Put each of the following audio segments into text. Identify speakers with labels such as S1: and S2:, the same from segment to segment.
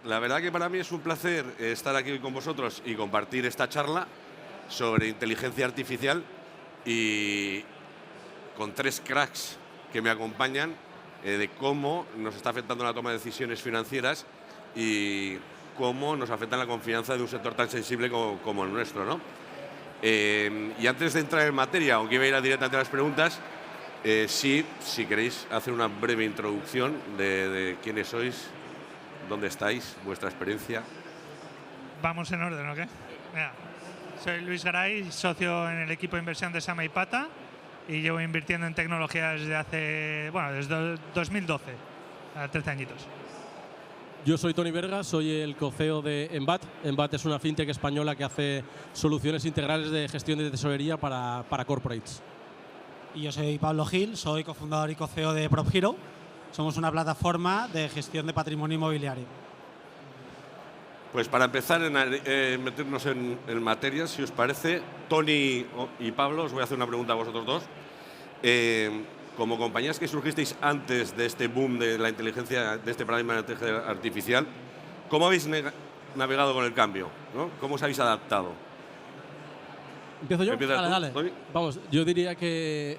S1: La verdad que para mí es un placer estar aquí con vosotros y compartir esta charla sobre inteligencia artificial y con tres cracks que me acompañan de cómo nos está afectando la toma de decisiones financieras y cómo nos afecta la confianza de un sector tan sensible como el nuestro, ¿no? Y antes de entrar en materia, aunque iba a ir directamente a las preguntas, sí, si queréis hacer una breve introducción de quiénes sois, dónde estáis, vuestra experiencia.
S2: Vamos en orden, ¿o qué? Mira, soy Luis Garay, socio en el equipo de inversión de Sama y Pata y llevo invirtiendo en tecnología desde 2012, a 13 añitos.
S3: Yo soy Toni Berga, soy el co-CEO de Embat. Embat es una fintech española que hace soluciones integrales de gestión de tesorería para corporates.
S4: Y yo soy Pablo Gil, soy cofundador y co-CEO de PropHero. Somos una plataforma de gestión de patrimonio inmobiliario.
S1: Pues para empezar meternos en materia, si os parece, Toni y Pablo, os voy a hacer una pregunta a vosotros dos. Como compañías que surgisteis antes de este boom de la inteligencia, de este paradigma de la inteligencia artificial, ¿cómo habéis navegado con el cambio, ¿no? ¿Cómo os habéis adaptado?
S3: ¿Empiezo yo?
S1: Dale.
S3: Vamos, yo diría que,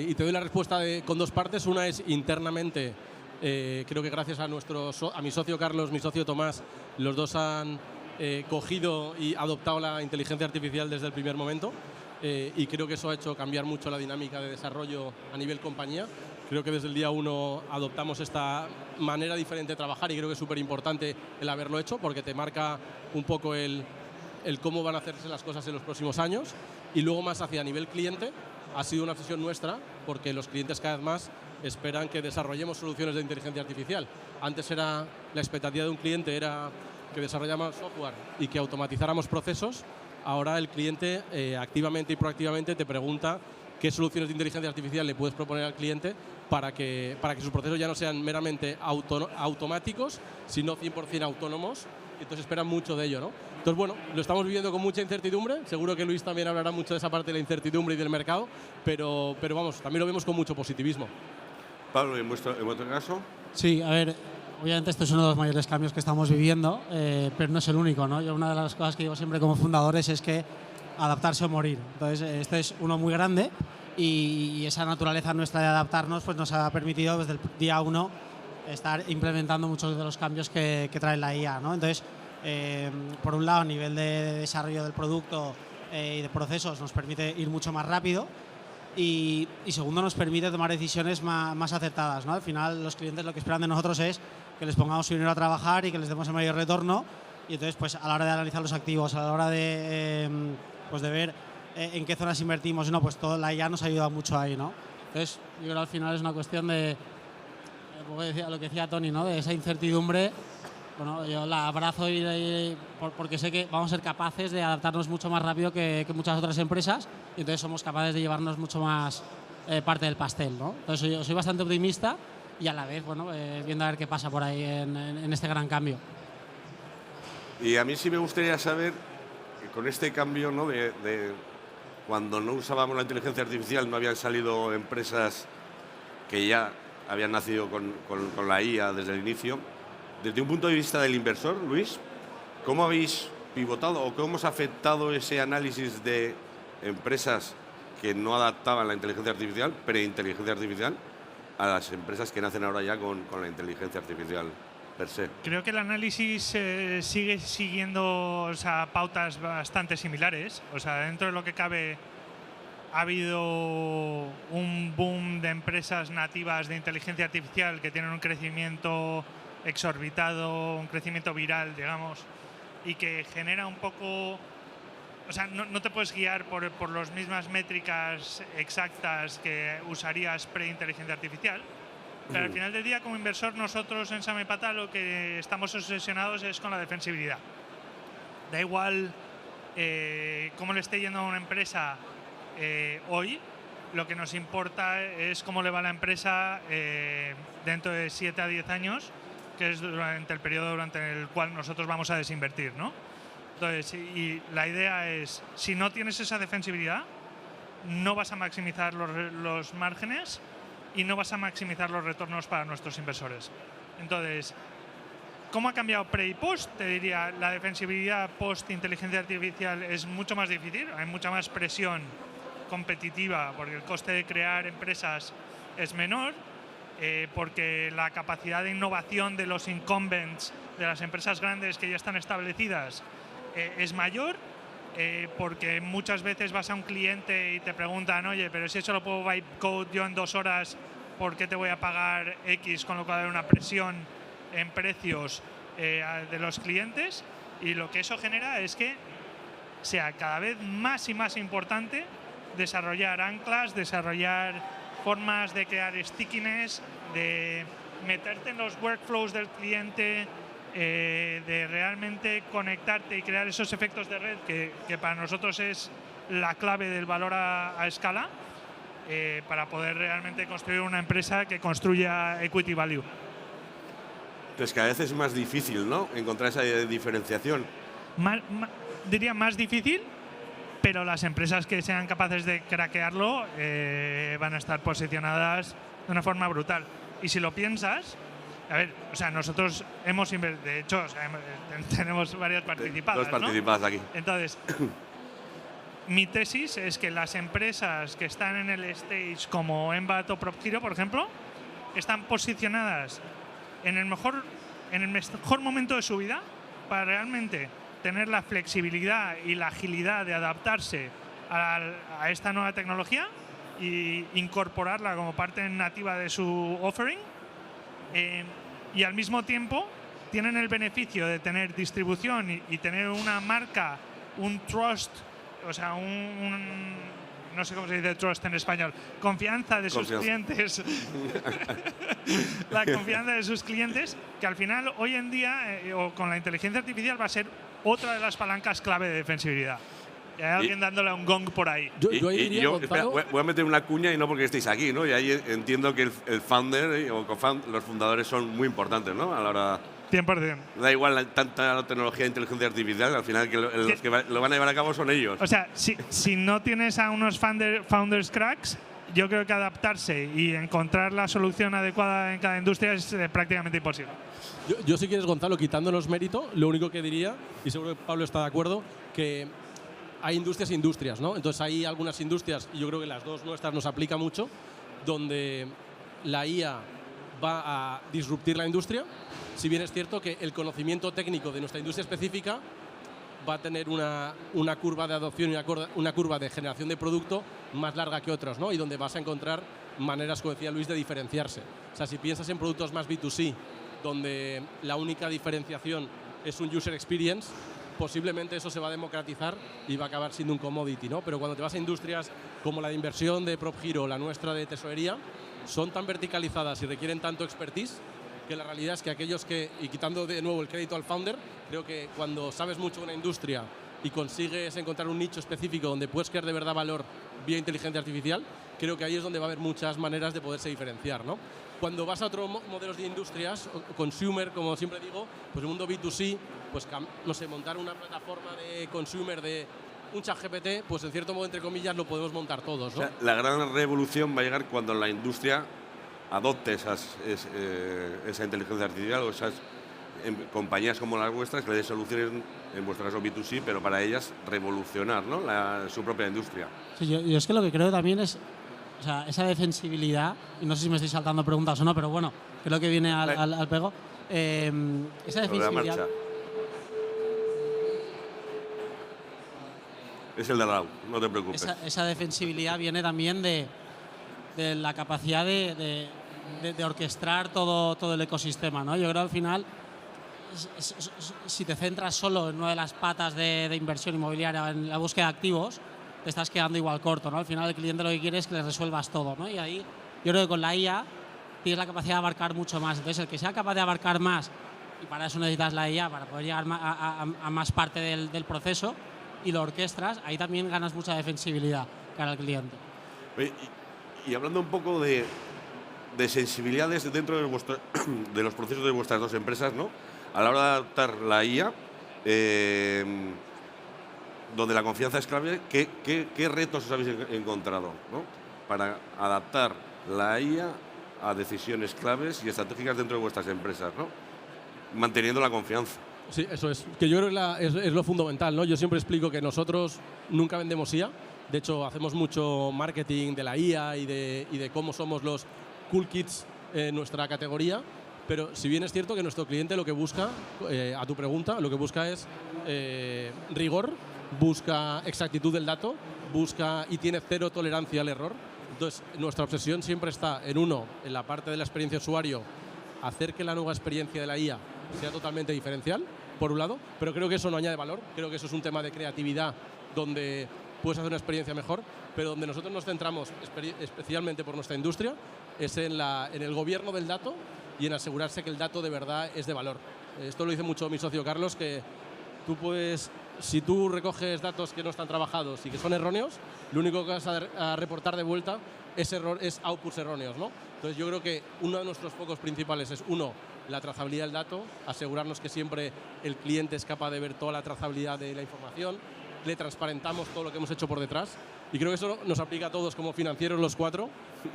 S3: y te doy la respuesta con dos partes. Una es internamente, creo que gracias a mi socio Carlos, mi socio Tomás, los dos han cogido y adoptado la inteligencia artificial desde el primer momento. Y creo que eso ha hecho cambiar mucho la dinámica de desarrollo a nivel compañía. Creo que desde el día 1 adoptamos esta manera diferente de trabajar y creo que es súper importante el haberlo hecho porque te marca un poco el cómo van a hacerse las cosas en los próximos años. Y luego más hacia nivel cliente ha sido una obsesión nuestra porque los clientes cada vez más esperan que desarrollemos soluciones de inteligencia artificial. Antes la expectativa de un cliente era que desarrolláramos software y que automatizáramos procesos. Ahora el cliente activamente y proactivamente te pregunta qué soluciones de inteligencia artificial le puedes proponer al cliente para que sus procesos ya no sean meramente automáticos, sino 100% autónomos. Entonces esperan mucho de ello, ¿no? Entonces, bueno, lo estamos viviendo con mucha incertidumbre. Seguro que Luis también hablará mucho de esa parte de la incertidumbre y del mercado, pero vamos, también lo vemos con mucho positivismo.
S1: Pablo, ¿en vuestro caso?
S4: Sí, a ver, obviamente esto es uno de los mayores cambios que estamos viviendo, pero no es el único, ¿no? Yo una de las cosas que digo siempre como fundadores es que adaptarse o morir. Entonces, este es uno muy grande y esa naturaleza nuestra de adaptarnos pues nos ha permitido desde el día 1 estar implementando muchos de los cambios que trae la IA, ¿no? Entonces, por un lado, a nivel de desarrollo del producto y de procesos nos permite ir mucho más rápido y segundo, nos permite tomar decisiones más acertadas, ¿no? Al final, los clientes lo que esperan de nosotros es que les pongamos su dinero a trabajar y que les demos el mayor retorno y entonces, pues a la hora de analizar los activos, a la hora de ver en qué zonas invertimos, ¿no? Pues todo la IA nos ayuda mucho ahí, ¿no? Entonces, yo creo que al final es una cuestión de lo que decía Toni, ¿no? De esa incertidumbre. Bueno, yo la abrazo porque sé que vamos a ser capaces de adaptarnos mucho más rápido que muchas otras empresas y entonces somos capaces de llevarnos mucho más parte del pastel, ¿no? Entonces yo soy bastante optimista y a la vez, bueno, viendo a ver qué pasa por ahí en este gran cambio.
S1: Y a mí sí me gustaría saber, con este cambio, ¿no? de cuando no usábamos la inteligencia artificial, no habían salido empresas que ya habían nacido con la IA desde el inicio. Desde un punto de vista del inversor, Luis, ¿cómo habéis pivotado o cómo os ha afectado ese análisis de empresas que no adaptaban la inteligencia artificial, pre-inteligencia artificial, a las empresas que nacen ahora ya con la inteligencia artificial per se?
S2: Creo que el análisis sigue siguiendo pautas bastante similares. Dentro de lo que cabe ha habido un boom de empresas nativas de inteligencia artificial que tienen un crecimiento exorbitado, un crecimiento viral, digamos, y que genera un poco... no te puedes guiar por las mismas métricas exactas que usarías pre-inteligencia artificial, pero al final del día, como inversor, nosotros en Sama y Pata lo que estamos obsesionados es con la defensibilidad. Da igual cómo le esté yendo a una empresa hoy, lo que nos importa es cómo le va a la empresa dentro de 7 a 10 años, que es durante el periodo durante el cual nosotros vamos a desinvertir, ¿no? Entonces, y la idea es, si no tienes esa defensibilidad, no vas a maximizar los márgenes y no vas a maximizar los retornos para nuestros inversores. Entonces, ¿Cómo ha cambiado pre y post? Te diría, la defensibilidad post inteligencia artificial es mucho más difícil, hay mucha más presión competitiva porque el coste de crear empresas es menor, porque la capacidad de innovación de los incumbents, de las empresas grandes que ya están establecidas, es mayor, porque muchas veces vas a un cliente y te preguntan, oye, pero si eso lo puedo bytecode yo en 2 horas, ¿por qué te voy a pagar X? Con lo cual hay una presión en precios de los clientes, y lo que eso genera es que sea cada vez más y más importante desarrollar anclas, desarrollar formas de crear stickiness, de meterte en los workflows del cliente, de realmente conectarte y crear esos efectos de red que para nosotros es la clave del valor a escala, para poder realmente construir una empresa que construya equity value.
S1: Entonces cada vez es más difícil, ¿no?, encontrar esa diferenciación.
S2: Diría más difícil, pero las empresas que sean capaces de craquearlo van a estar posicionadas de una forma brutal. Y si lo piensas, a ver, o sea, nosotros hemos invertido, de hecho, o sea, tenemos varias participadas,
S1: 2 participadas, ¿no?, aquí.
S2: Entonces, mi tesis es que las empresas que están en el stage como Embat o PropGiro, por ejemplo, están posicionadas en el mejor momento de su vida para realmente tener la flexibilidad y la agilidad de adaptarse a esta nueva tecnología e incorporarla como parte nativa de su offering, y al mismo tiempo tienen el beneficio de tener distribución y tener una marca, un trust, o sea, no sé cómo se dice trust en español, confianza de sus clientes. La confianza de sus clientes, que al final hoy en día, o con la inteligencia artificial, va a ser otra de las palancas clave de defensibilidad. Y hay alguien dándole a un gong por ahí.
S1: Espera, voy a meter una cuña, y no porque estéis aquí, ¿no? Y ahí entiendo que el founder o los fundadores son muy importantes, ¿no? A la hora…
S2: 100%.
S1: Da igual tanta la tecnología de inteligencia artificial, al final los que lo van a llevar a cabo son ellos.
S2: O sea, si no tienes a unos founders cracks, yo creo que adaptarse y encontrar la solución adecuada en cada industria es prácticamente imposible.
S3: Yo si quieres, Gonzalo, quitándonos mérito, lo único que diría, y seguro que Pablo está de acuerdo, que hay industrias e industrias, ¿no? Entonces hay algunas industrias, y yo creo que las dos nuestras nos aplica mucho, donde la IA va a disruptir la industria. Si bien es cierto que el conocimiento técnico de nuestra industria específica va a tener una curva de adopción y una curva de generación de producto más larga que otros, ¿no? Y donde vas a encontrar maneras, como decía Luis, de diferenciarse. O sea, si piensas en productos más B2C, donde la única diferenciación es un user experience, posiblemente eso se va a democratizar y va a acabar siendo un commodity, ¿no? Pero cuando te vas a industrias como la de inversión de PropGiro, la nuestra de tesorería, son tan verticalizadas y requieren tanto expertise que la realidad es que aquellos que, y quitando de nuevo el crédito al founder, creo que cuando sabes mucho de una industria y consigues encontrar un nicho específico donde puedes crear de verdad valor vía inteligencia artificial, creo que ahí es donde va a haber muchas maneras de poderse diferenciar, ¿no? Cuando vas a otros modelos de industrias, consumer, como siempre digo, pues el mundo B2C, pues no sé, montar una plataforma de consumer de un ChatGPT, pues en cierto modo, entre comillas, lo podemos montar todos, ¿no?
S1: O sea, la gran revolución va a llegar cuando la industria adopte esa inteligencia artificial, o esas compañías como las vuestras que le den soluciones, en vuestro caso B2C, pero para ellas revolucionar, ¿no?, su propia industria.
S4: Sí, yo es que lo que creo también es, o sea, esa defensibilidad, y no sé si me estoy saltando preguntas o no, pero bueno, creo que viene al pego. Esa defensibilidad.
S1: Es el de la no te preocupes.
S4: Esa defensibilidad viene también de la capacidad de orquestar todo el ecosistema, ¿no? Yo creo que al final, si te centras solo en una de las patas de inversión inmobiliaria, en la búsqueda de activos, te estás quedando igual corto, ¿no? Al final el cliente lo que quiere es que le resuelvas todo, ¿no? Y ahí yo creo que con la IA tienes la capacidad de abarcar mucho más. Entonces, el que sea capaz de abarcar más, y para eso necesitas la IA, para poder llegar a más parte del proceso, y lo orquestras, ahí también ganas mucha defensibilidad cara al cliente.
S1: Y hablando un poco de sensibilidades dentro de los procesos de vuestras dos empresas, ¿no?, a la hora de adaptar la IA, donde la confianza es clave, ¿qué retos os habéis encontrado, ¿no?, para adaptar la IA a decisiones claves y estratégicas dentro de vuestras empresas, ¿no? manteniendo la confianza.
S3: Sí, eso es. Que yo creo que es lo fundamental, ¿no? Yo siempre explico que nosotros nunca vendemos IA. De hecho, hacemos mucho marketing de la IA y de cómo somos los cool kids en nuestra categoría. Pero si bien es cierto que nuestro cliente lo que busca, a tu pregunta, lo que busca es rigor, busca exactitud del dato, busca y tiene cero tolerancia al error. Entonces, nuestra obsesión siempre está en la parte de la experiencia usuario, hacer que la nueva experiencia de la IA sea totalmente diferencial, por un lado, pero creo que eso no añade valor. Creo que eso es un tema de creatividad donde puedes hacer una experiencia mejor, pero donde nosotros nos centramos especialmente por nuestra industria es en el gobierno del dato y en asegurarse que el dato de verdad es de valor. Esto lo dice mucho mi socio Carlos, que tú puedes, si tú recoges datos que no están trabajados y que son erróneos, lo único que vas a reportar de vuelta es outputs erróneos, ¿no? Entonces yo creo que uno de nuestros focos principales es, la trazabilidad del dato, asegurarnos que siempre el cliente es capaz de ver toda la trazabilidad de la información, le transparentamos todo lo que hemos hecho por detrás. Y creo que eso nos aplica a todos como financieros los cuatro,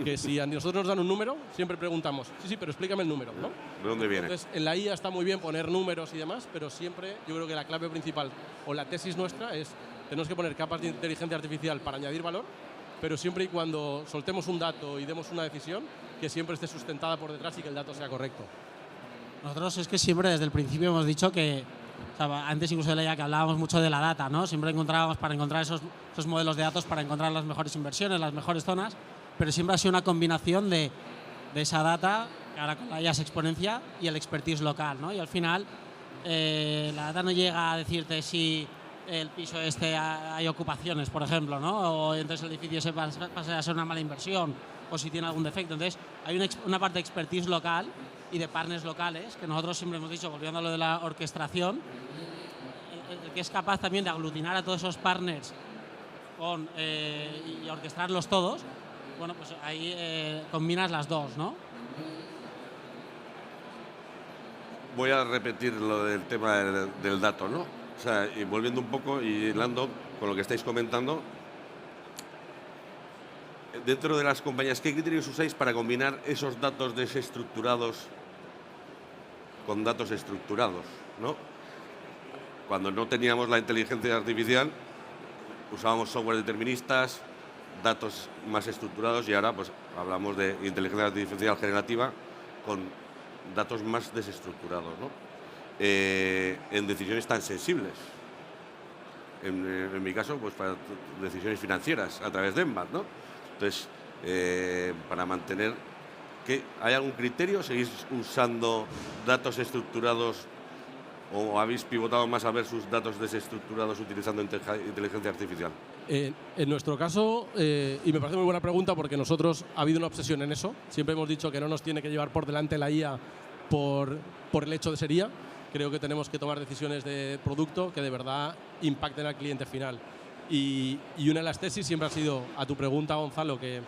S3: que si a nosotros nos dan un número, siempre preguntamos, sí, pero explícame el número, ¿no?
S1: ¿De dónde viene?
S3: Entonces, en la IA está muy bien poner números y demás, pero siempre yo creo que la clave principal o la tesis nuestra es, tenemos que poner capas de inteligencia artificial para añadir valor, pero siempre y cuando soltemos un dato y demos una decisión, que siempre esté sustentada por detrás y que el dato sea correcto.
S4: Nosotros es que siempre desde el principio hemos dicho que, o sea, antes incluso de la IA, que hablábamos mucho de la data, ¿no? Siempre encontrábamos para encontrar esos modelos de datos, para encontrar las mejores inversiones, las mejores zonas, pero siempre ha sido una combinación de esa data, que ahora con la IA se exponencia, y el expertise local, ¿no? Y al final la data no llega a decirte si el piso hay ocupaciones, por ejemplo, ¿no? O entonces el edificio pasa a ser una mala inversión, o si tiene algún defecto. Entonces hay una parte de expertise local y de partners locales, que nosotros siempre hemos dicho, volviendo a lo de la orquestación, el que es capaz también de aglutinar a todos esos partners y orquestarlos todos, bueno, pues ahí combinas las dos, ¿no?
S1: Voy a repetir lo del tema del dato, ¿no? O sea, y volviendo un poco y hilando con lo que estáis comentando, dentro de las compañías, ¿qué criterios usáis para combinar esos datos desestructurados con datos estructurados, ¿no? Cuando no teníamos la inteligencia artificial, usábamos software deterministas, datos más estructurados, y ahora pues hablamos de inteligencia artificial generativa con datos más desestructurados, ¿no? En decisiones tan sensibles. En mi caso, pues para decisiones financieras a través de Embat, ¿no? Entonces, para mantener ¿hay algún criterio? ¿Seguís usando datos estructurados o habéis pivotado más a versus datos desestructurados utilizando inteligencia artificial?
S3: En nuestro caso, y me parece muy buena pregunta porque nosotros ha habido una obsesión en eso. Siempre hemos dicho que no nos tiene que llevar por delante la IA por el hecho de ser IA. Creo que tenemos que tomar decisiones de producto que de verdad impacten al cliente final. Y una de las tesis siempre ha sido, a tu pregunta, Gonzalo, que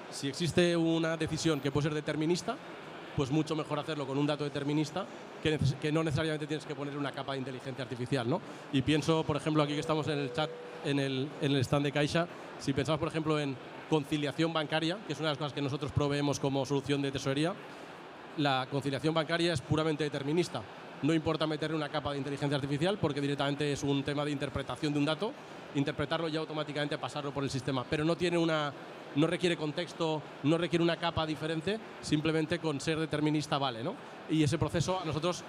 S3: si existe una decisión que puede ser determinista, pues mucho mejor hacerlo con un dato determinista que no necesariamente tienes que poner una capa de inteligencia artificial, ¿no? Y pienso, por ejemplo, aquí que estamos en el chat, en el stand de Caixa, si pensamos, por ejemplo, en conciliación bancaria, que es una de las cosas que nosotros proveemos como solución de tesorería, la conciliación bancaria es puramente determinista. No importa meterle una capa de inteligencia artificial porque directamente es un tema de interpretación de un dato, interpretarlo y automáticamente pasarlo por el sistema, pero no requiere contexto, no requiere una capa diferente, simplemente con ser determinista vale, ¿no? Y ese proceso a nosotros,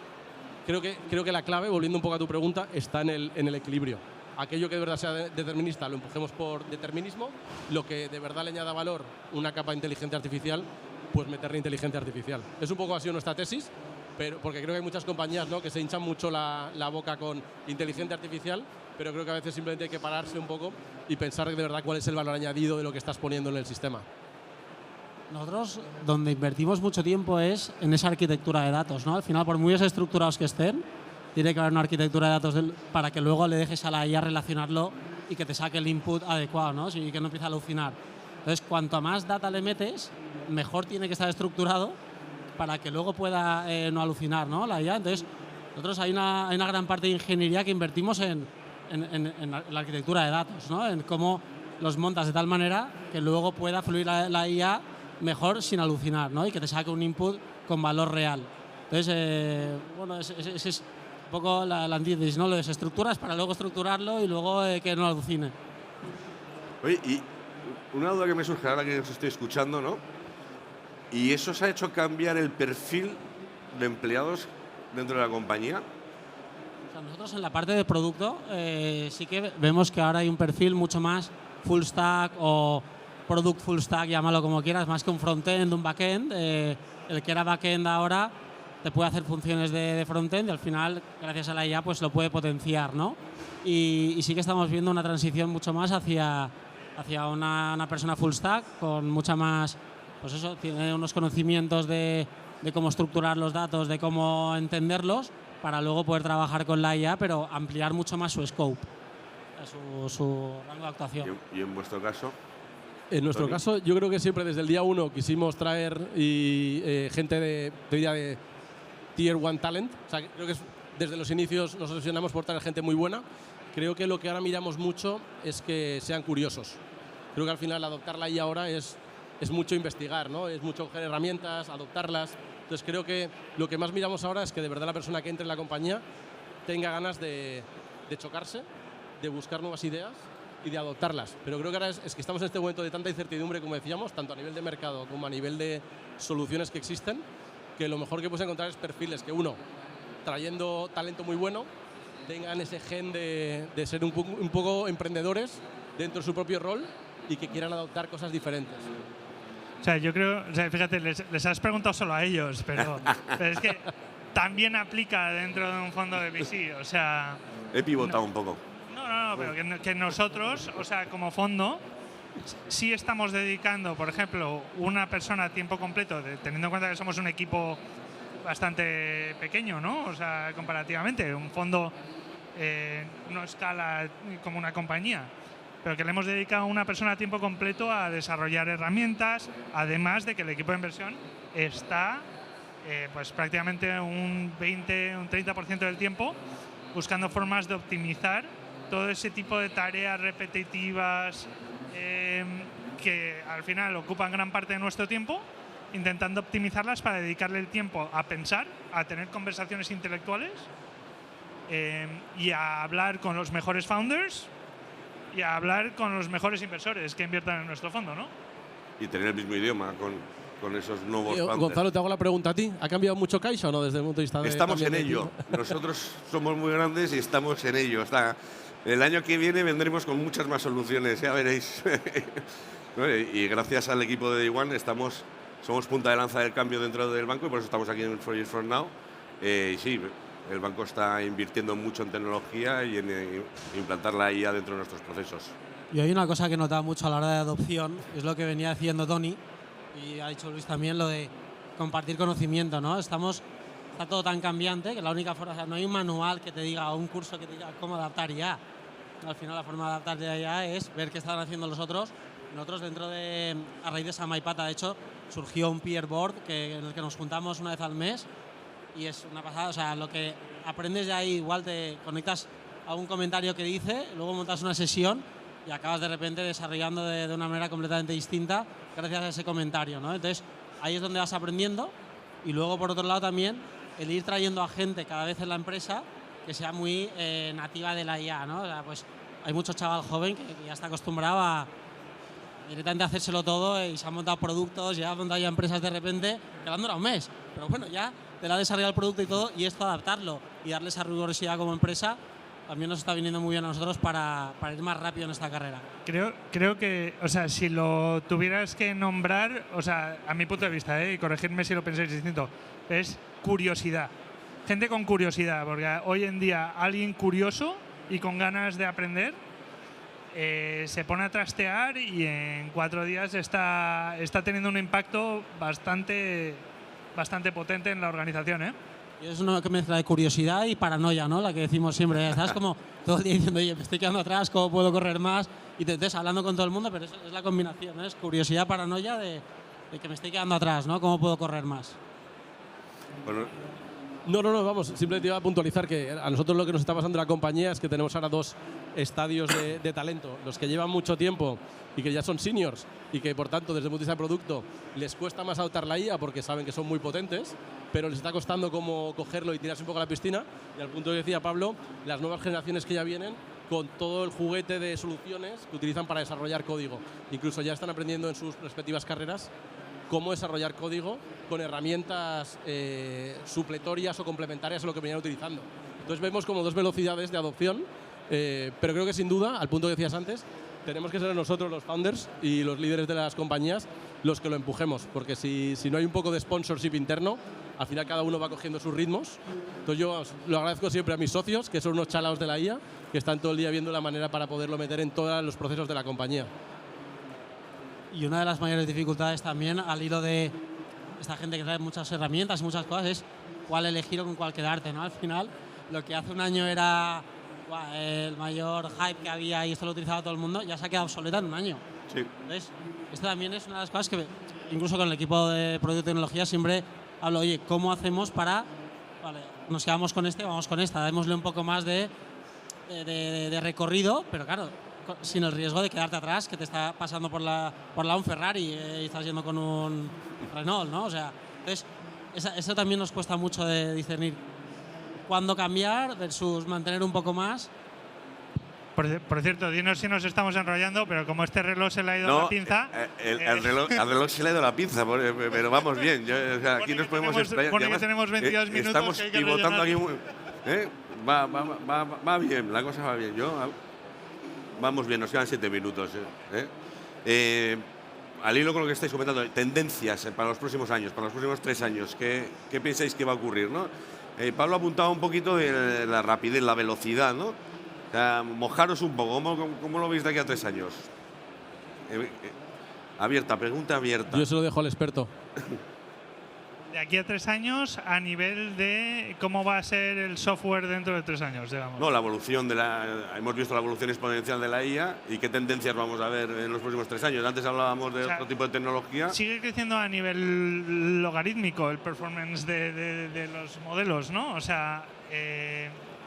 S3: creo que la clave, volviendo un poco a tu pregunta, está en el equilibrio. Aquello que de verdad sea determinista lo empujemos por determinismo, lo que de verdad le añada valor, una capa de inteligencia artificial, pues meterle inteligencia artificial. Es un poco así nuestra tesis, pero porque creo que hay muchas compañías, ¿no?, que se hinchan mucho la boca con inteligencia artificial, pero creo que a veces simplemente hay que pararse un poco y pensar de verdad cuál es el valor añadido de lo que estás poniendo en el sistema.
S4: Nosotros, donde invertimos mucho tiempo es en esa arquitectura de datos, ¿no? Al final, por muy desestructurados que estén, tiene que haber una arquitectura de datos para que luego le dejes a la IA relacionarlo y que te saque el input adecuado, ¿no? Y que no empiece a alucinar. Entonces, cuanto más data le metes, mejor tiene que estar estructurado para que luego pueda no alucinar, ¿no?, la IA. Entonces, nosotros hay una gran parte de ingeniería que invertimos en la arquitectura de datos, ¿no?, en cómo los montas de tal manera que luego pueda fluir la IA mejor sin alucinar, ¿no?, y que te saque un input con valor real. Entonces, bueno, es un poco la antítesis, ¿no? Lo desestructuras para luego estructurarlo y luego que no alucine.
S1: Oye, y una duda que me surge ahora que os estoy escuchando, ¿no? ¿Y eso os ha hecho cambiar el perfil de empleados dentro de la compañía?
S4: O sea, nosotros en la parte de producto sí que vemos que ahora hay un perfil mucho más full stack o product full stack, llámalo como quieras, más que un frontend, un backend. El que era backend ahora te puede hacer funciones de frontend y al final, gracias a la IA, pues lo puede potenciar, ¿no? Y sí que estamos viendo una transición mucho más hacia una persona full stack con mucha más, pues eso, tiene unos conocimientos de cómo estructurar los datos, de cómo entenderlos, para luego poder trabajar con la IA, pero ampliar mucho más su scope, su rango de actuación.
S1: ¿Y en vuestro caso?
S3: En nuestro caso, yo creo que siempre desde el día 1 quisimos traer gente de Tier 1 Talent. O sea, creo que desde los inicios nos obsesionamos por traer gente muy buena. Creo que lo que ahora miramos mucho es que sean curiosos. Creo que al final adoptar la IA ahora es mucho investigar, ¿no? Es mucho coger herramientas, adoptarlas. Entonces creo que lo que más miramos ahora es que de verdad la persona que entre en la compañía tenga ganas de chocarse, de buscar nuevas ideas y de adoptarlas. Pero creo que ahora es que estamos en este momento de tanta incertidumbre, como decíamos, tanto a nivel de mercado como a nivel de soluciones que existen, que lo mejor que puedes encontrar es perfiles que, uno, trayendo talento muy bueno, tengan ese gen de ser un poco emprendedores dentro de su propio rol y que quieran adoptar cosas diferentes.
S2: O sea, yo creo, o sea, fíjate, les has preguntado solo a ellos, pero es que también aplica dentro de un fondo de VC, o sea...
S1: He pivotado un poco.
S2: No, pero que nosotros, o sea, como fondo, sí estamos dedicando, por ejemplo, una persona a tiempo completo, teniendo en cuenta que somos un equipo bastante pequeño, ¿no? O sea, comparativamente, un fondo no escala como una compañía, pero que le hemos dedicado a una persona a tiempo completo a desarrollar herramientas, además de que el equipo de inversión está pues prácticamente un 30% del tiempo buscando formas de optimizar todo ese tipo de tareas repetitivas que al final ocupan gran parte de nuestro tiempo, intentando optimizarlas para dedicarle el tiempo a pensar, a tener conversaciones intelectuales y a hablar con los mejores founders y a hablar con los mejores inversores que inviertan en nuestro fondo, ¿no?
S1: Y tener el mismo idioma con esos nuevos founders.
S3: Gonzalo, te hago la pregunta a ti. ¿Ha cambiado mucho Caixa o no desde el punto de vista de...
S1: Estamos en ello. Nosotros somos muy grandes y estamos en ello. El año que viene vendremos con muchas más soluciones, ya veréis. Y gracias al equipo de Day One somos punta de lanza del cambio dentro del banco y por eso estamos aquí en 4 Years From Now. Y sí, el banco está invirtiendo mucho en tecnología y en implantar la IA dentro de nuestros procesos.
S4: Y hay una cosa que he notado mucho a la hora de adopción, es lo que venía haciendo Tony, y ha dicho Luis también, lo de compartir conocimiento, ¿no? Está todo tan cambiante que la única forma, o sea, no hay un manual que te diga, o un curso que te diga cómo adaptar IA. Al final la forma de adaptar IA es ver qué están haciendo los otros. Nosotros a raíz de esa Maipata, de hecho, surgió un peer board en el que nos juntamos una vez al mes y es una pasada, o sea, lo que aprendes de ahí, igual te conectas a un comentario que dice, luego montas una sesión y acabas de repente desarrollando de una manera completamente distinta gracias a ese comentario, ¿no? Entonces, ahí es donde vas aprendiendo y luego, por otro lado, también el ir trayendo a gente cada vez en la empresa que sea muy nativa de la IA, ¿no? O sea, pues hay mucho chaval joven que ya está acostumbrado a directamente hacérselo todo y se han montado productos, ya han montado ya empresas de repente que le han durado un mes, pero bueno, ya te la ha desarrollado el producto y todo, y esto adaptarlo y darle esa rigurosidad como empresa también nos está viniendo muy bien a nosotros para ir más rápido en esta carrera.
S2: Creo que, o sea, si lo tuvieras que nombrar, o sea, a mi punto de vista, y corregidme si lo pensáis distinto, es curiosidad. Gente con curiosidad, porque hoy en día alguien curioso y con ganas de aprender se pone a trastear y en 4 días está teniendo un impacto bastante potente en la organización, ¿eh?
S4: Y es una mezcla de curiosidad y paranoia, ¿no? La que decimos siempre. Estás como todo el día diciendo, oye, me estoy quedando atrás, ¿cómo puedo correr más? Y te estés hablando con todo el mundo, pero es la combinación, ¿no? Es curiosidad, paranoia de que me estoy quedando atrás, ¿no? ¿Cómo puedo correr más?
S1: Bueno,
S3: No, vamos, simplemente iba a puntualizar que a nosotros lo que nos está pasando en la compañía es que tenemos ahora 2 estadios de talento, los que llevan mucho tiempo y que ya son seniors y que por tanto desde el punto de vista de producto les cuesta más adoptar la IA porque saben que son muy potentes, pero les está costando como cogerlo y tirarse un poco a la piscina. Y al punto que decía Pablo, las nuevas generaciones que ya vienen con todo el juguete de soluciones que utilizan para desarrollar código. Incluso ya están aprendiendo en sus respectivas carreras cómo desarrollar código con herramientas supletorias o complementarias a lo que venían utilizando. Entonces vemos como 2 velocidades de adopción, pero creo que sin duda, al punto que decías antes, tenemos que ser nosotros los founders y los líderes de las compañías los que lo empujemos, porque si no hay un poco de sponsorship interno, al final cada uno va cogiendo sus ritmos. Entonces yo lo agradezco siempre a mis socios, que son unos chalaos de la IA, que están todo el día viendo la manera para poderlo meter en todos los procesos de la compañía.
S4: Y una de las mayores dificultades también, al hilo de esta gente que trae muchas herramientas y muchas cosas, es cuál elegir o con cuál quedarte, ¿no? Al final, lo que hace un año era el mayor hype que había y esto lo utilizaba todo el mundo, ya se ha quedado obsoleta en un año.
S1: Sí.
S4: Entonces, esto también es una de las cosas que, incluso con el equipo de producto y tecnología, siempre hablo, oye, ¿cómo hacemos para, vale, nos quedamos con este, vamos con esta, démosle un poco más de recorrido, pero claro, sin el riesgo de quedarte atrás, que te está pasando por la un Ferrari y estás yendo con un Renault, ¿no? O sea, entonces, eso también nos cuesta mucho de discernir cuándo cambiar versus mantener un poco más.
S2: Por cierto, dinos si nos estamos enrollando, pero como este reloj se le ha ido la pinza…
S1: Al reloj se le ha ido la pinza, pero vamos bien. O sea, aquí nos podemos explayar.
S2: Pone que tenemos 22 minutos
S1: estamos
S2: que hay que
S1: pivotando
S2: rellenar.
S1: aquí. Va bien, la cosa va bien. Vamos bien, nos quedan 7 minutos. Al hilo con lo que estáis comentando, tendencias para los próximos años, para los próximos 3 años, ¿qué pensáis que va a ocurrir, ¿no? Pablo ha apuntado un poquito de la rapidez, la velocidad, ¿no? O sea, mojaros un poco, ¿cómo lo veis de aquí a 3 años? Pregunta abierta.
S3: Yo se lo dejo al experto.
S2: De aquí a 3 años, a nivel de cómo va a ser el software dentro de 3 años, digamos.
S1: No, la evolución hemos visto la evolución exponencial de la IA y qué tendencias vamos a ver en los próximos 3 años. Antes hablábamos de otro tipo de tecnología.
S2: Sigue creciendo a nivel logarítmico el performance de los modelos, ¿no? O sea,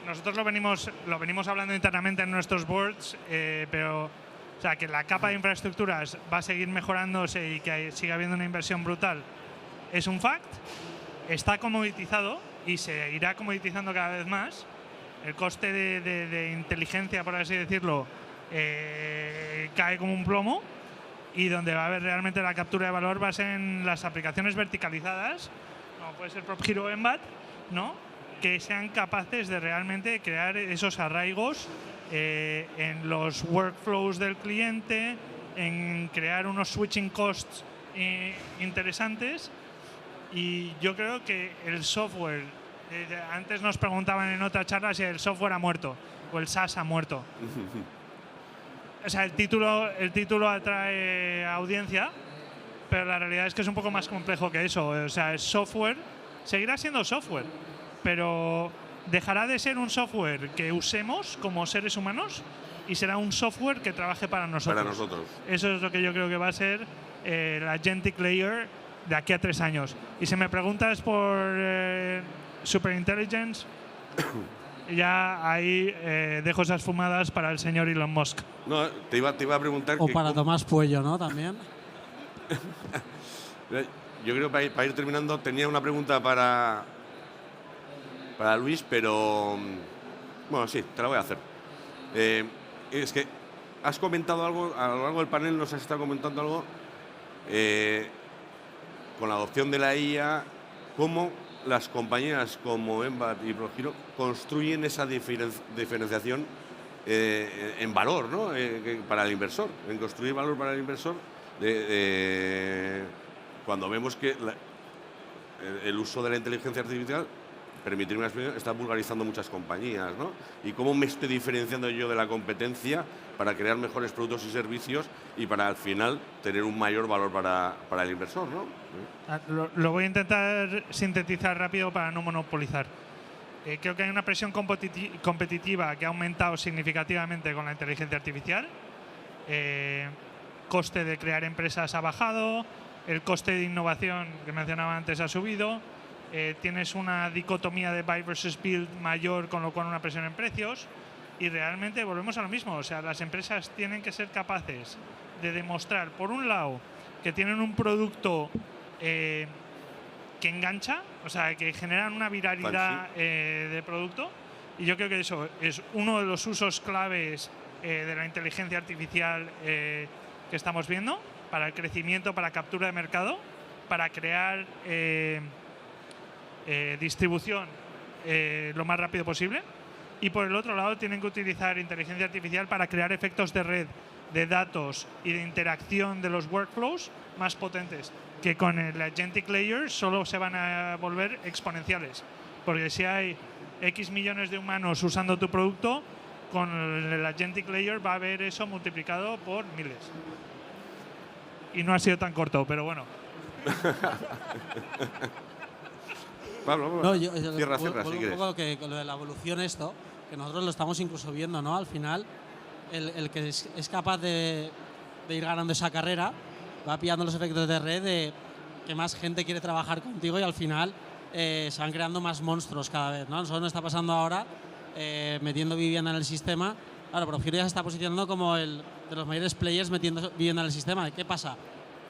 S2: nosotros lo venimos hablando internamente en nuestros boards, pero o sea, que la capa de infraestructuras va a seguir mejorándose y que siga habiendo una inversión brutal es un fact. Está comoditizado y se irá comoditizando cada vez más. El coste de inteligencia, por así decirlo, cae como un plomo, y donde va a haber realmente la captura de valor va a ser en las aplicaciones verticalizadas, como puede ser Prop Hero Embat, ¿no? Que sean capaces de realmente crear esos arraigos en los workflows del cliente, en crear unos switching costs interesantes. Y yo creo que el software, antes nos preguntaban en otra charla si el software ha muerto o el SaaS ha muerto. O sea, el título atrae audiencia, pero la realidad es que es un poco más complejo que eso. O sea, el software seguirá siendo software, pero dejará de ser un software que usemos como seres humanos y será un software que trabaje para nosotros.
S1: Para nosotros.
S2: Eso es lo que yo creo que va a ser el agentic layer de aquí a 3 años. Y si me preguntas por Superintelligence, ya ahí dejo esas fumadas para el señor Elon Musk.
S1: No, te iba a preguntar…
S4: O para Tomás Puello, ¿no? También.
S1: Yo creo que para ir terminando tenía una pregunta para Luis, pero bueno, sí, te la voy a hacer. Es que has comentado algo, a lo largo del panel nos has estado comentando algo con la adopción de la IA, cómo las compañías como Embat y PropHero construyen esa diferenciación en valor, ¿no? Para el inversor, en construir valor para el inversor, cuando vemos que el uso de la inteligencia artificial, permitirme una expresión, está vulgarizando muchas compañías, ¿no? Y cómo me estoy diferenciando yo de la competencia para crear mejores productos y servicios y para al final tener un mayor valor para el inversor, ¿no?
S2: Lo voy a intentar sintetizar rápido para no monopolizar. Creo que hay una presión competitiva que ha aumentado significativamente con la inteligencia artificial. Coste de crear empresas ha bajado, el coste de innovación que mencionaba antes ha subido. tienes una dicotomía de buy versus build mayor, con lo cual una presión en precios. Y realmente volvemos a lo mismo. O sea, las empresas tienen que ser capaces de demostrar, por un lado, que tienen un producto que engancha, o sea, que generan una viralidad de producto. Y yo creo que eso es uno de los usos claves de la inteligencia artificial que estamos viendo para el crecimiento, para captura de mercado, para crear distribución lo más rápido posible. Y por el otro lado tienen que utilizar inteligencia artificial para crear efectos de red, de datos y de interacción de los workflows más potentes, que con el agentic layer solo se van a volver exponenciales. Porque si hay X millones de humanos usando tu producto, con el agentic layer va a haber eso multiplicado por miles. Y no ha sido tan corto, pero bueno.
S1: Pablo,
S4: No,
S1: cierra si quieres.
S4: Un poco que con lo de la evolución esto, que nosotros lo estamos incluso viendo, ¿no? Al final, el que es capaz de ir ganando esa carrera va pillando los efectos de red de que más gente quiere trabajar contigo y al final se van creando más monstruos cada vez, ¿no? A nosotros nos está pasando ahora metiendo vivienda en el sistema. Claro, Profiero ya se está posicionando como el de los mayores players metiendo vivienda en el sistema. ¿Qué pasa?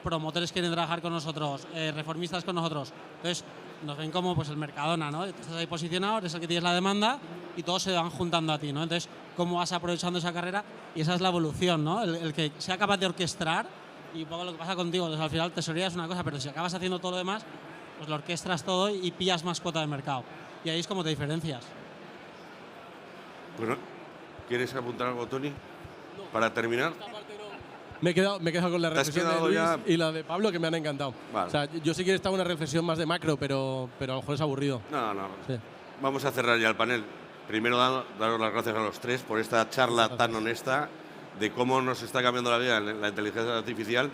S4: Promotores quieren trabajar con nosotros, reformistas con nosotros. Entonces, nos ven como pues el Mercadona, ¿no? Tú estás ahí posicionado, eres el que tienes la demanda y todos se van juntando a ti, ¿no? Entonces, ¿cómo vas aprovechando esa carrera? Y esa es la evolución, ¿no? El que sea capaz de orquestar, y un poco lo que pasa contigo. Entonces, al final, tesorería es una cosa, pero si acabas haciendo todo lo demás, pues lo orquestras todo y pillas más cuota de mercado. Y ahí es como te diferencias.
S1: Bueno, ¿quieres apuntar algo, Tony? No. Para terminar.
S3: Me he quedado con la reflexión de Luis
S1: ya...
S3: y la de Pablo, que me han encantado. Vale. O sea, yo sí quiero estar una reflexión más de macro, pero a lo mejor es aburrido.
S1: No.
S3: Sí.
S1: Vamos a cerrar ya el panel. Primero, daros las gracias a los tres por esta charla tan honesta de cómo nos está cambiando la vida la inteligencia artificial,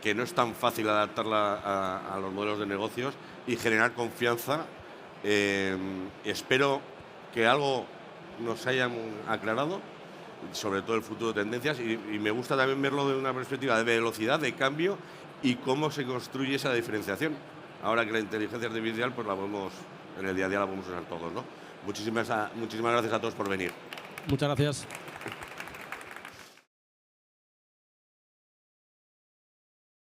S1: que no es tan fácil adaptarla a los modelos de negocios y generar confianza. Espero que algo nos hayan aclarado, sobre todo el futuro de tendencias, y me gusta también verlo de una perspectiva de velocidad, de cambio y cómo se construye esa diferenciación. Ahora que la inteligencia artificial, pues la podemos, en el día a día la podemos usar todos, ¿no? Muchísimas gracias a todos por venir.
S3: Muchas gracias.